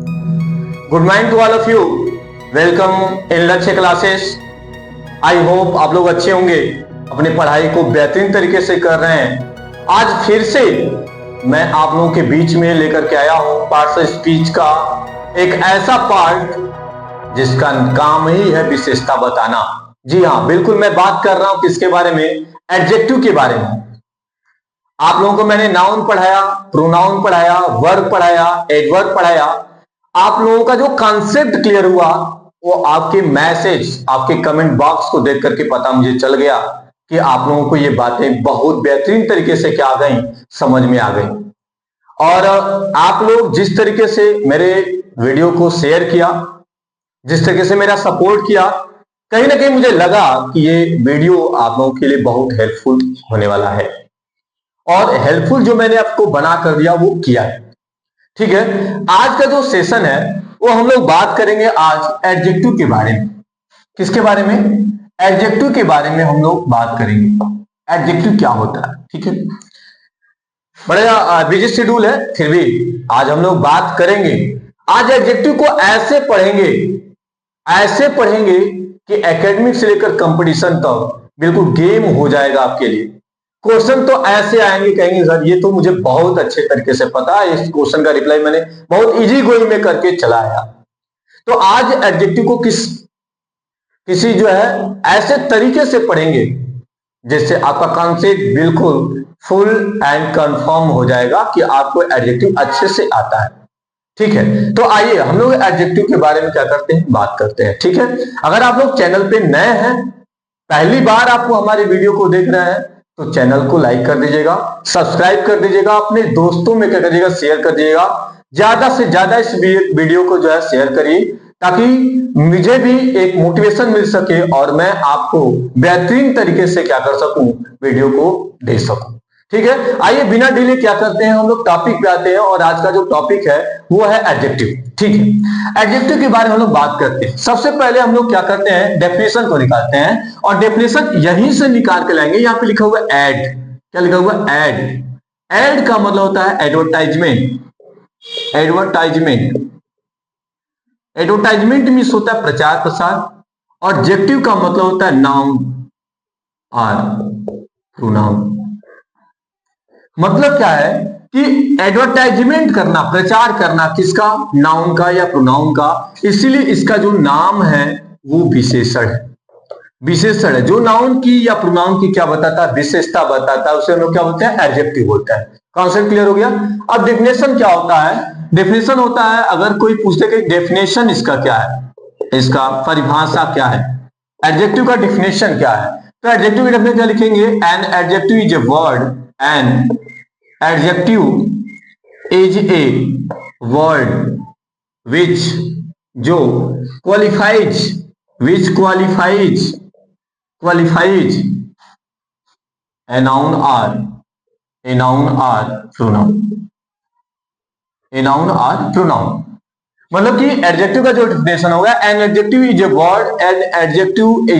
Good morning to all of you. Welcome in Lakshya classes. I hope आप लोग अच्छे होंगे, अपनी पढ़ाई को बेहतरीन तरीके से कर रहे हैं। आज फिर से मैं आप लोगों के बीच में लेकर के आया हूं पार्ट्स ऑफ स्पीच का एक ऐसा पार्ट जिसका काम ही है विशेषता बताना। जी हाँ, बिल्कुल मैं बात कर रहा हूं किसके बारे में? एडजेक्टिव के बारे में। आप लोगों को मैंने नाउन पढ़ाया, प्रोनाउन पढ़ाया, वर्ब पढ़ाया, एडवर्ब पढ़ाया। आप लोगों का जो कॉन्सेप्ट क्लियर हुआ वो आपके मैसेज, आपके कमेंट बॉक्स को देख करके पता मुझे चल गया कि आप लोगों को ये बातें बहुत बेहतरीन तरीके से क्या आ गई, समझ में आ गई। और आप लोग जिस तरीके से मेरे वीडियो को शेयर किया, जिस तरीके से मेरा सपोर्ट किया, कहीं ना कहीं मुझे लगा कि ये वीडियो आप लोगों के लिए बहुत हेल्पफुल होने वाला है। और हेल्पफुल जो मैंने आपको बना कर दिया वो किया है। ठीक है, आज का जो सेशन है वो हम लोग बात करेंगे आज एडजेक्टिव के बारे में। किसके बारे में? एडजेक्टिव के बारे में हम लोग बात करेंगे। एडजेक्टिव क्या होता है? ठीक है, बड़ा बिजी शेड्यूल है, फिर भी आज हम लोग बात करेंगे। आज एडजेक्टिव को ऐसे पढ़ेंगे कि एकेडमिक से लेकर कंपटीशन तक बिल्कुल गेम हो जाएगा आपके लिए। क्वेश्चन तो ऐसे आएंगे, कहेंगे सर ये तो मुझे बहुत अच्छे तरीके से पता है, इस क्वेश्चन का रिप्लाई मैंने बहुत इजी गोइंग में करके चला आया। तो आज एडजेक्टिव को किसी जो है ऐसे तरीके से पढ़ेंगे जिससे आपका कॉन्सेप्ट बिल्कुल फुल एंड कंफर्म हो जाएगा कि आपको एडजेक्टिव अच्छे से आता है। ठीक है, तो आइए हम लोग एडजेक्टिव के बारे में क्या करते हैं, बात करते हैं। ठीक है, अगर आप लोग चैनल पे नए हैं, पहली बार आपको हमारे वीडियो को देख रहे हैं, तो चैनल को लाइक कर दीजिएगा, सब्सक्राइब कर दीजिएगा, अपने दोस्तों में क्या करिएगा, शेयर कर दीजिएगा। ज्यादा से ज्यादा इस वीडियो को जो है शेयर करिए ताकि मुझे भी एक मोटिवेशन मिल सके और मैं आपको बेहतरीन तरीके से क्या कर सकूं, वीडियो को दे सकूं। ठीक है, आइए बिना डिले क्या करते हैं, हम लोग टॉपिक पे आते हैं। और आज का जो टॉपिक है वो है एडजेक्टिव। ठीक है, एडजेक्टिव के बारे में हम लोग बात करते हैं। सबसे पहले हम लोग क्या करते हैं, डेफिनेशन को निकालते हैं। और डेफिनेशन यहीं से निकाल के लाएंगे। यहाँ पे लिखा हुआ एड, क्या लिखा हुआ? एड। एड का मतलब होता है एडवर्टाइजमेंट। एडवर्टाइजमेंट एडवर्टाइजमेंट मीन्स होता है प्रचार प्रसार। और ऑब्जेक्टिव का मतलब होता है नाउन और प्रोनाउन। मतलब क्या है कि एडवर्टाइजमेंट करना, प्रचार करना, किसका? नाउन का या प्रोनाउन का। इसीलिए इसका जो नाम है वो विशेषण है। विशेषण है जो नाउन की या प्रोनाउन की क्या बताता है, विशेषता बताता है, उसे हम लोग क्या बोलते हैं, एडजेक्टिव बोलते हैं। कॉन्सेप्ट क्लियर हो गया? अब डेफिनेशन क्या होता है? डेफिनेशन होता है, अगर कोई पूछते कि डेफिनेशन इसका क्या है, इसका परिभाषा क्या है, एडजेक्टिव का डेफिनेशन क्या है, तो एडजेक्टिव की डेफिनेशन क्या लिखेंगे? An adjective is a word, an adjective is a word which जो qualifies a noun or pronoun। मतलब कि एडजेक्टिव का जो डेफिनेशन होगा, an adjective is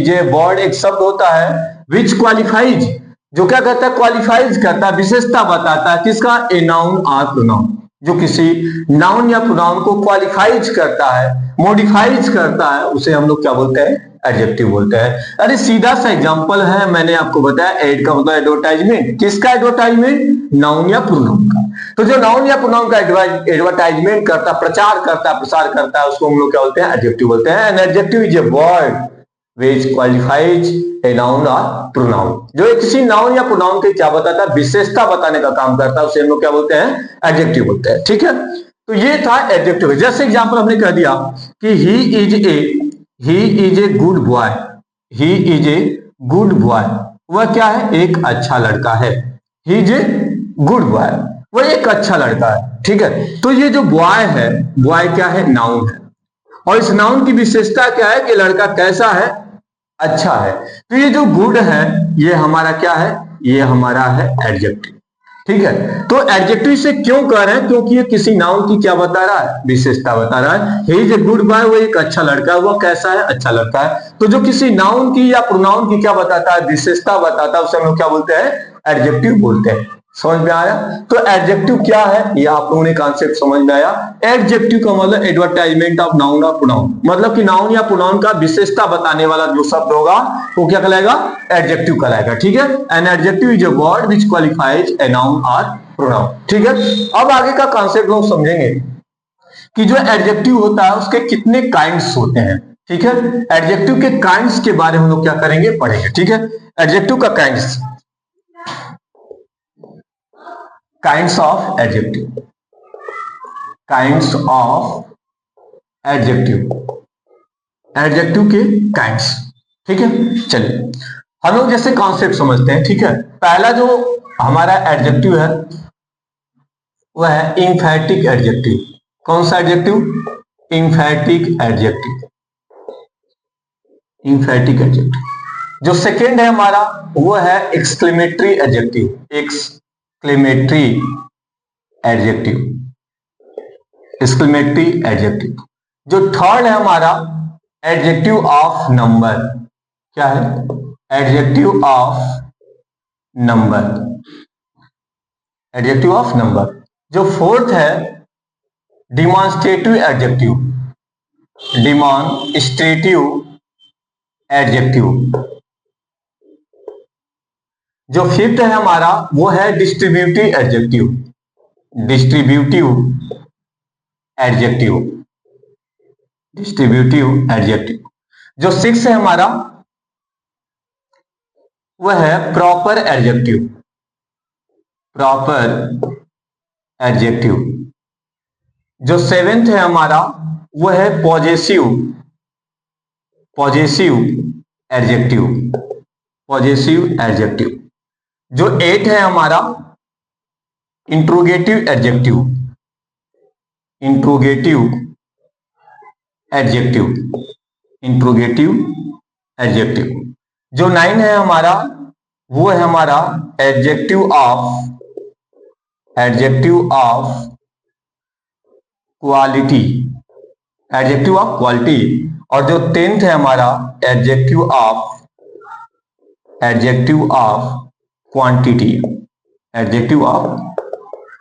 a word, एक शब्द होता है विच क्वालिफाइज, जो क्या करता है, क्वालिफाइज करता है, विशेषता बताता है, किसका? ए नाउन और प्रोनाउन। जो किसी नाउन या प्रोनाउन को क्वालिफाइज करता है, मॉडिफाइज करता है, उसे हम लोग क्या बोलते हैं? एडजेक्टिव बोलते हैं। अरे सीधा सा एग्जांपल है, मैंने आपको बताया एड का मतलब एडवर्टाइजमेंट। किसका एडवर्टाइजमेंट? नाउन या प्रोनाउन का। तो जो नाउन या प्रोनाउन का एडवर्टाइजमेंट करता, प्रचार करता, प्रसार करता है, उसको हम लोग क्या बोलते हैं? एडजेक्टिव बोलते हैं। An adjective is a word which qualifies a noun or pronoun। जो किसी नाउन या प्रोनाउन के क्या बताता है, विशेषता बताने का काम करता है, उसे हम लोग क्या बोलते हैं? एडजेक्टिव बोलते हैं। ठीक है, तो ये था एडजेक्टिव। जैसे एग्जांपल हमने कह दिया कि he is a good boy। he is a good boy, वह क्या है? एक अच्छा लड़का है। he is a good boy, वह एक अच्छा लड़का है। ठीक है, तो ये जो बॉय है, बॉय क्या है? नाउन है। और इस नाउन की विशेषता क्या है कि लड़का कैसा है? अच्छा है। तो ये जो गुड है ये हमारा क्या है? ये हमारा है एडजेक्टिव। ठीक है, तो एडजेक्टिव से क्यों कह रहे हैं? क्योंकि ये किसी नाउन की क्या बता रहा है? विशेषता बता रहा है। He is a good boy, वो एक अच्छा लड़का है। वो कैसा है? अच्छा लड़का है। तो जो किसी नाउन की या प्रोनाउन की क्या बताता है? विशेषता बताता है, उसे हम लोग क्या बोलते हैं? एडजेक्टिव बोलते हैं। समझ में आया? तो एडजेक्टिव क्या है ये आप लोगों ने कॉन्सेप्ट समझ में आया। एडजेक्टिव का मतलब एडवर्टाइजमेंट ऑफ नाउन और प्रोनाउन, मतलब कि नाउन या प्रोनाउन का विशेषता बताने वाला जो शब्द होगा वो क्या कहलाएगा? एडजेक्टिव कहलाएगा। ठीक है, an adjective is a word which qualifies a noun और प्रोनाउन। ठीक है, अब आगे का कॉन्सेप्ट लोग समझेंगे कि जो एडजेक्टिव होता है उसके कितने काइंड्स होते हैं। ठीक है, एडजेक्टिव के काइंड्स के बारे में हम लोग क्या करेंगे, पढ़ेंगे। ठीक है, एडजेक्टिव का kinds, kinds of adjective, kinds of adjective, adjective के काइंड्स। ठीक है, चलिए हम लोग जैसे कॉन्सेप्ट समझते हैं। ठीक है, पहला जो हमारा एडजेक्टिव है वह है इंफैटिक एडजेक्टिव। कौन सा adjective? Emphatic adjective, emphatic adjective. जो सेकेंड है हमारा वो है exclamatory adjective, exclamatory adjective, exclamatory adjective. जो थर्ड है हमारा एडजेक्टिव ऑफ नंबर, क्या है? Adjective of number, adjective of number. जो फोर्थ है डिमॉन्स्ट्रेटिव एडजेक्टिव, डिमॉन्स्ट्रेटिव एडजेक्टिव। जो फिफ्थ है हमारा वो है distributive adjective, distributive adjective, distributive adjective. जो सिक्स है हमारा वह है प्रॉपर एडजेक्टिव, प्रॉपर एडजेक्टिव। जो सेवेंथ है हमारा वो है possessive, possessive adjective, possessive adjective. जो एट है हमारा interrogative adjective, interrogative adjective, interrogative adjective. जो नाइन है हमारा वो है हमारा adjective of, adjective of quality, adjective of quality. और जो टेंथ है हमारा adjective of, adjective of quantity, adjective of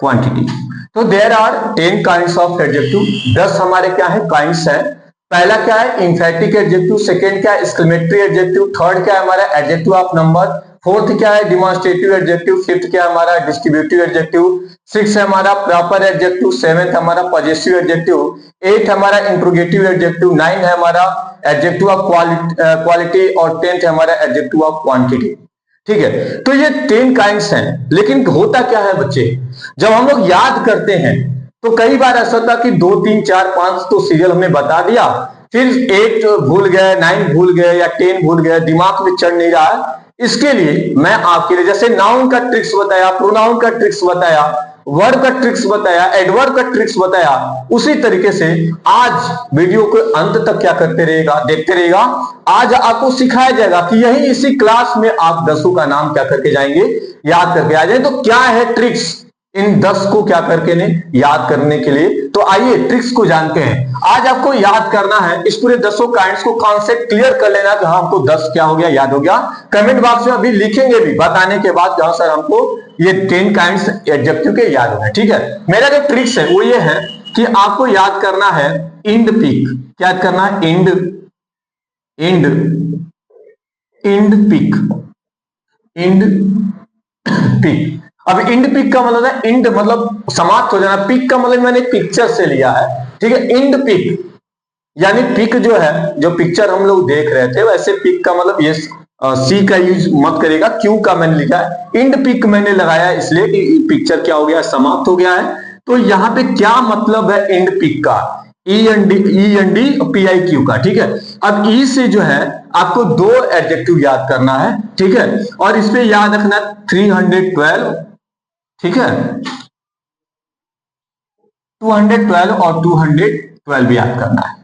quantity. तो there are 10 kinds of adjective. 10 हमारे क्या है? काइंड्स है। पहला क्या है? Emphatic adjective. सेकंड क्या है? Exclamatory adjective. थर्ड क्या है हमारा? Adjective of number. फोर्थ क्या है? Demonstrative adjective. फिफ्थ क्या है हमारा? Distributive adjective. सिक्स है हमारा प्रॉपर एडजेक्टिव। सेवेंथ हमारा पॉजेसिव एडजेक्टिव। एट हमारा इंट्रोगेटिव एडजेक्टिव। नाइन है हमारा एडजेक्टिव ऑफ क्वालिटी और टेंथ है हमारा एडजेक्टिव ऑफ क्वांटिटी। ठीक है, तो ये 10 काइंड्स हैं। लेकिन होता क्या है बच्चे, जब हम लोग याद करते हैं तो कई बार ऐसा होता कि 2 3 4 5 तो सीरियल हमने बता दिया, फिर 8 भूल गए, 9 भूल गए या 10 भूल गए, दिमाग में चढ़ नहीं रहा है। इसके लिए मैं आपके लिए जैसे नाउन का ट्रिक्स बताया, प्रोनाउन का ट्रिक्स बताया, वर्ब का ट्रिक्स बताया, एडवर्ब का ट्रिक्स बताया, उसी तरीके से आज वीडियो को अंत तक क्या करते रहेगा, देखते रहेगा। आज आपको सिखाया जाएगा कि यही इसी क्लास में आप 10 का नाम क्या करके जाएंगे, याद करके आ जाएंगे। तो क्या है ट्रिक्स इन 10 को क्या करके ने याद करने के लिए? तो आइए ट्रिक्स को जानते हैं। आज आपको याद करना है इस पूरे 10 काइंड्स को, कॉन्सेप्ट क्लियर कर लेना कि हाँ हमको 10 क्या हो गया, याद हो गया। कमेंट बॉक्स में अभी लिखेंगे भी बताने के बाद जहां सर हमको ये 10 काइंड्स एडजेक्टिव के याद हो गए। ठीक है, मेरा जो ट्रिक्स है वो ये है कि आपको याद करना है इंड पीक। क्या याद करना है? End, end, end pick, end pick. अब इंड पिक का मतलब है, इंड मतलब समाप्त हो जाना, पिक का मतलब मैंने पिक्चर से लिया है। ठीक है, इंड पिक यानी पिक जो है, जो पिक्चर हम लोग देख रहे थे, वैसे पिक का मतलब ये सी का यूज मत करेगा, क्यू का मैंने लिखा है। इंड पिक मैंने लगाया इसलिए कि पिक्चर क्या हो गया, समाप्त हो गया है। तो यहाँ पे क्या मतलब है इंड पिक का? E N D P I Q का। ठीक है, अब ई से जो है आपको 2 एडजेक्टिव याद करना है। ठीक है, और इस पे याद रखना 312। ठीक है, 212 और 212 याद करना है।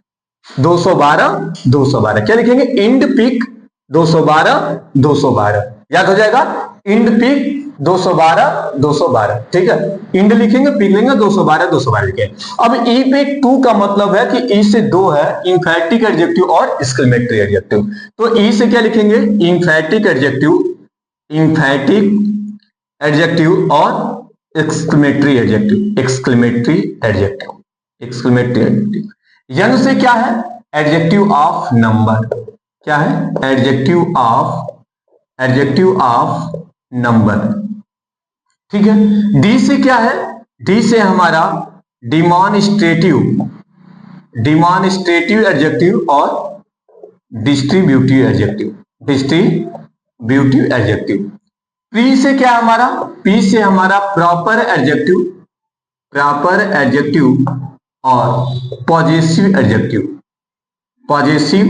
212 212 क्या लिखेंगे? इंड पिक 212 212 याद हो जाएगा। End pick 212 212। ठीक है, इंड लिखेंगे, पिक लिखेंगे, 212 212 लिखेंगे। अब ई पे 2 का मतलब है कि ई से 2 है इंफैटिक एडजेक्टिव और एक्सक्लेमेटरी एडजेक्टिव। तो ई से क्या लिखेंगे? इंफैटिक एडजेक्टिव, इंफैटिक एडजेक्टिव और exclamatory adjective, exclamatory adjective, exclamatory adjective. N से क्या है? Adjective of number. क्या है? Adjective of number. ठीक है। डी से क्या है? डी से हमारा डिमॉन्स्ट्रेटिव, डिमॉन्स्ट्रेटिव एडजेक्टिव और distributive adjective, distributive adjective. P से क्या हमारा? पी से हमारा प्रॉपर एडजेक्टिव, प्रॉपर एडजेक्टिव और पॉजेसिव एडजेक्टिव, पॉजेसिव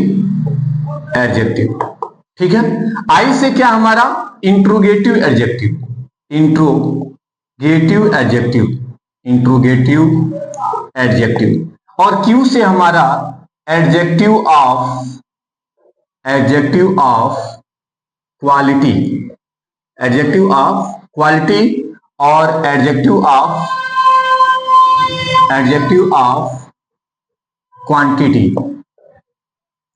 एडजेक्टिव। ठीक है। आई से क्या हमारा? Interrogative adjective, interrogative adjective, interrogative adjective. और क्यू से हमारा adjective of, adjective of quality, adjective of quality और adjective of, adjective of quantity,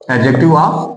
adjective of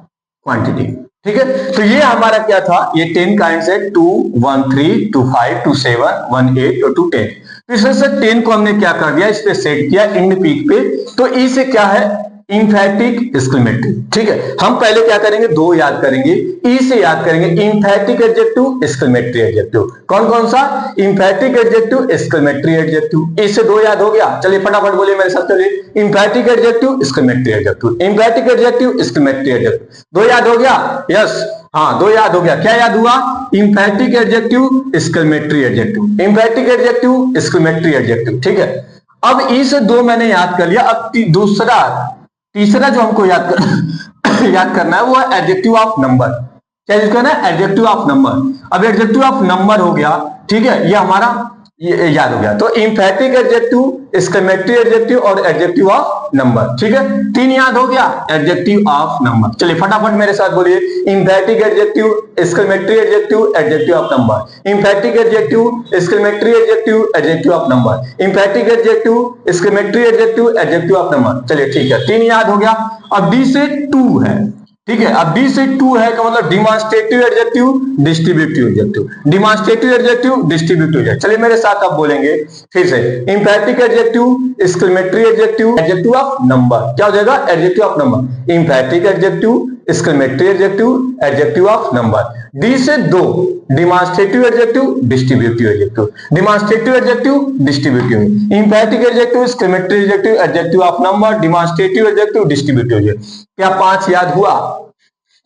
quantity. ठीक है। तो ये हमारा क्या था? ये 10 काइंड्स है, 2, 1, 3, 2, 5, 2, 7, 1, 8 और 2, 10। तो इसमें से 10 को हमने क्या कर दिया? इस पे सेट किया इंड पीक पे। तो ई से क्या है? इंफैटिक एक्सक्लेमेटरी। ठीक है। हम पहले क्या करेंगे? दो याद करेंगे। ई से याद करेंगे इंफैटिक एडजेक्टिव, एक्सक्लेमेटरी एडजेक्टिव। कौन कौन सा? इंफैटिक एडजेक्टिव, एक्सक्लेमेटरी एडजेक्टिव। ई से दो याद हो गया। चलिए फटाफट बोलिए मेरे साथ, चलिए। Emphatic adjective, exclamatory adjective, emphatic adjective, exclamatory adjective. दो याद हो गया? यस, हाँ, दो याद हो गया। क्या याद हुआ? Emphatic adjective, exclamatory adjective, emphatic adjective, exclamatory adjective. ठीक है। अब ई से दो मैंने याद कर लिया। अब तीसरा जो हमको याद करना है वो है एडजेक्टिव ऑफ नंबर। क्या यूज करना है? Adjective of number. अब एडजेक्टिव ऑफ नंबर हो गया। ठीक है। ये हमारा ये याद हो गया। तो इंफैटिक एडजेक्टिव, एक्सक्लेमेटरी एडजेक्टिव और एडजेक्टिव ऑफ नंबर। ठीक है। 3 याद हो गया? Adjective of number. चलिए फटाफट मेरे साथ बोलिए। Emphatic adjective, exclamatory adjective, adjective of number. Emphatic adjective, exclamatory adjective, adjective of number. Emphatic adjective, exclamatory adjective, adjective of number. चलिए ठीक है, 3 याद हो गया। अब डी से 2 है। ठीक है। अब डी से 2 है का मतलब demonstrative adjective, distributive adjective, demonstrative adjective, distributive adjective. चलिए मेरे साथ आप बोलेंगे फिर से। Emphatic adjective, exclamatory adjective, adjective of number. क्या हो जाएगा? Adjective of number. Emphatic adjective, exclamatory adjective, adjective of number. D से 2 demonstrative adjective, distributive adjective, demonstrative adjective, distributive, emphatic adjective, exclamatory adjective, adjective of number, demonstrative adjective, distributive adjective. क्या 5 याद हुआ?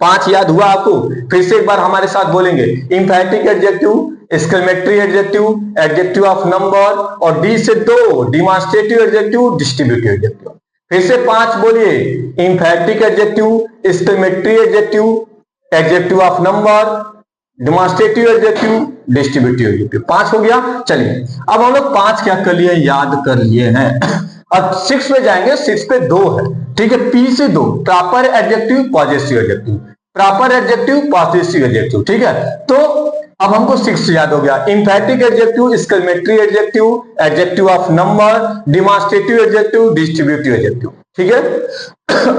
5 याद हुआ आपको? फिर से एक बार हमारे साथ बोलेंगे। Emphatic adjective, exclamatory adjective, adjective of number और डी से 2 डिमॉन्स्ट्रेटिव एडजेक्टिव, डिस्ट्रीब्यूटिव एडजेक्टिव। फिर से 5 बोलिए। Emphatic adjective, exclamatory adjective, adjective of number, demonstrative adjective, distributive adjective. 5 हो गया। चलिए अब हम लोग 5 क्या कर लिए? याद कर लिए हैं। अब 6 पे जाएंगे। 6 पे 2 है। ठीक है। पी से 2 proper adjective, possessive adjective, proper adjective, possessive adjective. ठीक है। तो अब हमको 6 याद हो गया। Emphatic adjective, exclamatory adjective, adjective of number, demonstrative adjective, distributive adjective. ठीक है।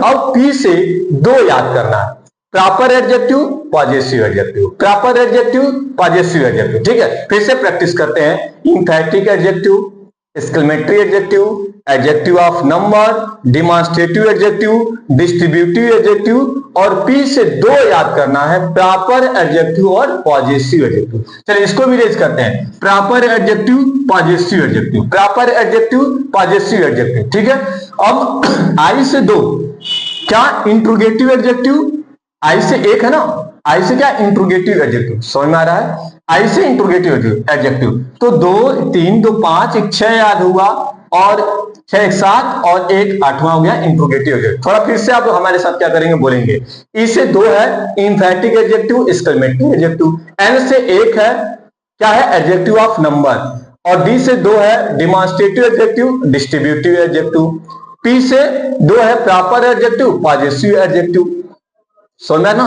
अब पी से 2 याद करना है। Proper adjective, possessive adjective, proper adjective, possessive adjective. ठीक है। फिर से प्रैक्टिस करते हैं। Emphatic adjective, exclamatory adjective, adjective of number, demonstrative adjective, distributive adjective और पी से 2 याद करना है। प्रॉपर एडजेक्टिव और पॉजेसिव एडजेक्टिव। चलिए इसको भी रेज करते हैं। Proper adjective, possessive adjective, proper adjective, possessive adjective. ठीक है। अब आई से 2 क्या? Interrogative adjective. आई से 1 है ना? आई से क्या? Interrogative adjective. समझ में आ रहा है? आई से इंट्रोगेटिव एडजेक्टिव। तो 2, 3, 2, 5, 1, 6 याद हुआ और 6, 1, 7 और 1, 8वां हो गया इंट्रोगेटिव एडजेक्टिव। थोड़ा फिर से आप हमारे साथ क्या करेंगे? बोलेंगे। ई से 2 है emphatic adjective, exclamatory adjective. N से 1 है क्या है? Adjective of number. और डी से 2 है demonstrative adjective, distributive adjective. P से 2 है प्रॉपर एडजेक्टिव, पॉजेसिव एडजेक्टिव। समझा ना?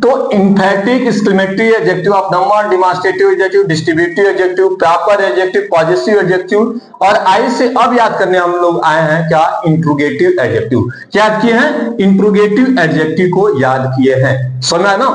तो emphatic, exclamatory, adjective of number, demonstrative adjective, distributive adjective, proper adjective, possessive adjective और आई से अब याद करने हम लोग आए हैं क्या? Interrogative adjective. क्या याद किए हैं? इंट्रोगेटिव एडजेक्टिव को याद किए हैं। समझा ना?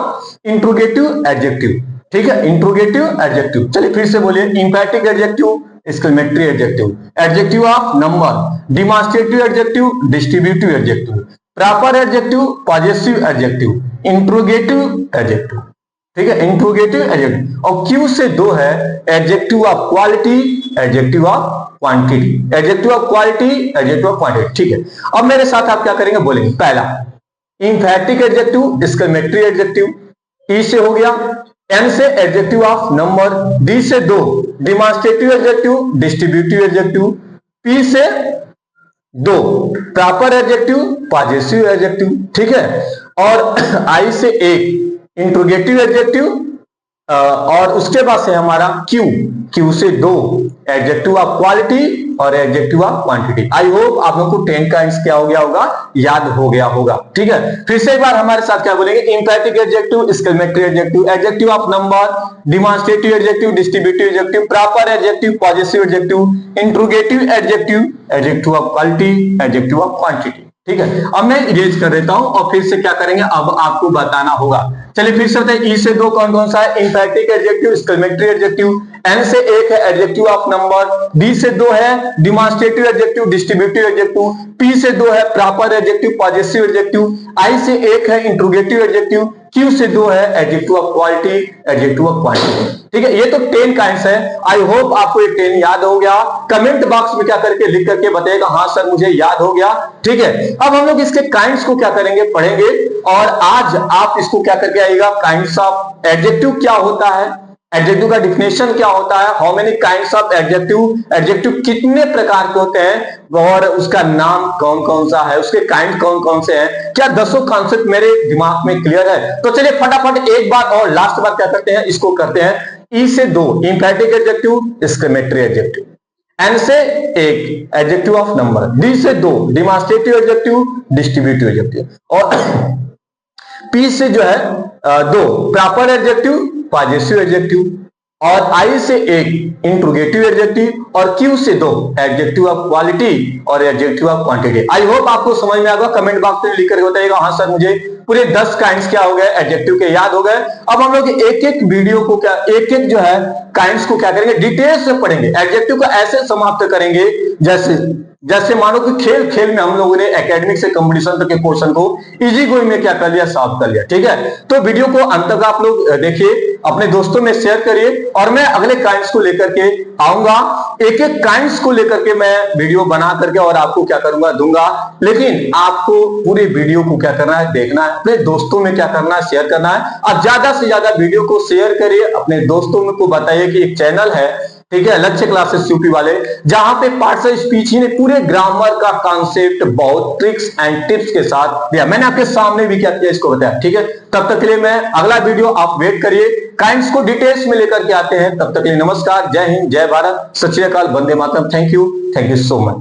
Interrogative adjective. ठीक है, इंट्रोगेटिव एडजेक्टिव। चलिए फिर से बोलिए, emphatic adjective, exclamatory adjective, adjective of number, demonstrative adjective, distributive adjective, proper adjective, possessive adjective, interrogative adjective. ठीक है, इंट्रोगेटिव एडजेक्टिव। और क्यू से दो है, adjective of quality, adjective of quantity, adjective of quality, adjective of quantity. ठीक है, अब मेरे साथ आप क्या करेंगे, बोलेंगे पहला इंफैटिक एडजेक्टिव, एक्सक्लेमेटरी एडजेक्टिव, ई से हो गया, एन से एडजेक्टिव ऑफ नंबर, डी से दो demonstrative adjective, distributive adjective, P से दो प्रॉपर एडजेक्टिव, पॉजेसिव एडजेक्टिव। ठीक है, और आई से एक इंट्रोगेटिव एडजेक्टिव, और उसके बाद से हमारा क्यू, क्यू से दो एडजेक्टिव ऑफ क्वालिटी और adjective of quantity. I hope आप लोगों को 10 का क्या हो गया होगा, याद हो गया होगा। ठीक है, फिर से एक बार हमारे साथ क्या बोलेंगे, emphatic adjective, exclamatory adjective, adjective of number, demonstrative adjective, distributive adjective, proper adjective, possessive adjective, interrogative adjective, adjective of quality, adjective of quantity. ठीक है, अब मैं इरेज कर देता हूं और फिर से क्या करेंगे, अब आपको बताना होगा। चलिए फिर से बताइए, ई से दो कौन कौन सा है, emphatic adjective, exclamatory adjective, N से एक है एडजेक्टिव ऑफ नंबर, डी से दो है demonstrative adjective, distributive adjective, P से दो है प्रॉपर एडजेक्टिव, पॉजेसिव एडजेक्टिव, आई से एक है इंट्रोगेटिव एडजेक्टिव, क्यू से दो है adjective of quality, adjective of quantity. ठीक है, ये तो 10 काइंड्स है। आई होप आपको ये 10 याद हो गया। कमेंट बॉक्स में क्या करके लिख करके बताइएगा, हाँ सर मुझे याद हो गया। ठीक है, अब हम लोग इसके काइंड्स को क्या करेंगे, पढ़ेंगे, और आज आप इसको क्या करके आइएगा, काइंड्स ऑफ एडजेक्टिव क्या होता है, एडजेक्टिव का डिफिनेशन क्या होता है, how many kinds of adjective, adjective कितने प्रकार के होते हैं, और उसका नाम कौन कौन सा है, उसके काइंड कौन कौन से हैं, क्या 10 कॉन्सेप्ट मेरे दिमाग में क्लियर है। तो चलिए फटाफट एक बार और लास्ट बार क्या करते हैं, इसको करते हैं। ई से दो इंफैटिक एडजेक्टिव, एक्सक्लेमेटरी एडजेक्टिव, एन से एक एडजेक्टिव ऑफ नंबर, डी से दो डिमॉन्स्ट्रेटिव एडजेक्टिव, डिस्ट्रीब्यूटिव एडजेक्टिव, और पी से जो है दो प्रॉपर एडजेक्टिव, पॉजेसिव एडजेक्टिव, और आई से एक इंट्रोगेटिव एडजेक्टिव, और क्यू से दो एडजेक्टिव ऑफ क्वालिटी और adjective of quantity. I hope आपको समझ में आ गया। कमेंट बॉक्स में लिख करके बताइएगा, हाँ सर मुझे पूरे 10 काइंड्स क्या हो गए, एडजेक्टिव के याद हो गए। अब हम लोग एक एक वीडियो को क्या, एक एक जो है काइंड्स को क्या करेंगे, डिटेल से पढ़ेंगे। एडजेक्टिव को ऐसे समाप्त करेंगे जैसे मानो कि खेल खेल में हम लोगों ने एकेडमिक से कंपटीशन तक के क्वेश्चन को इजी गोइंग में क्या कर लिया, सॉल्व कर लिया। ठीक है, तो वीडियो को अंत तक आप लोग देखिए, अपने दोस्तों में शेयर करिए, और मैं अगले काइंड्स को लेकर के आऊंगा। एक एक काइंड्स को लेकर के मैं वीडियो बना करके और आपको क्या करूंगा, दूंगा। लेकिन आपको पूरे वीडियो को क्या करना है, देखना है, अपने दोस्तों में क्या करना है, शेयर करना है। अब ज्यादा से ज्यादा वीडियो को शेयर करिए, अपने दोस्तों में को बताइए कि एक चैनल है, ठीक है, लक्ष्य क्लासेस यूपी वाले, जहां पे पार्ट्स ऑफ स्पीच ही ने पूरे ग्रामर का कॉन्सेप्ट बहुत ट्रिक्स एंड टिप्स के साथ दिया। मैंने आपके सामने भी क्या किया, इसको बताया। ठीक है, तब तक के लिए मैं अगला वीडियो आप वेट करिए, काइंड्स को डिटेल्स में लेकर के आते हैं। तब तक के लिए नमस्कार, जय हिंद, जय भारत, सत श्री अकाल, वंदे मातरम। Thank you so much.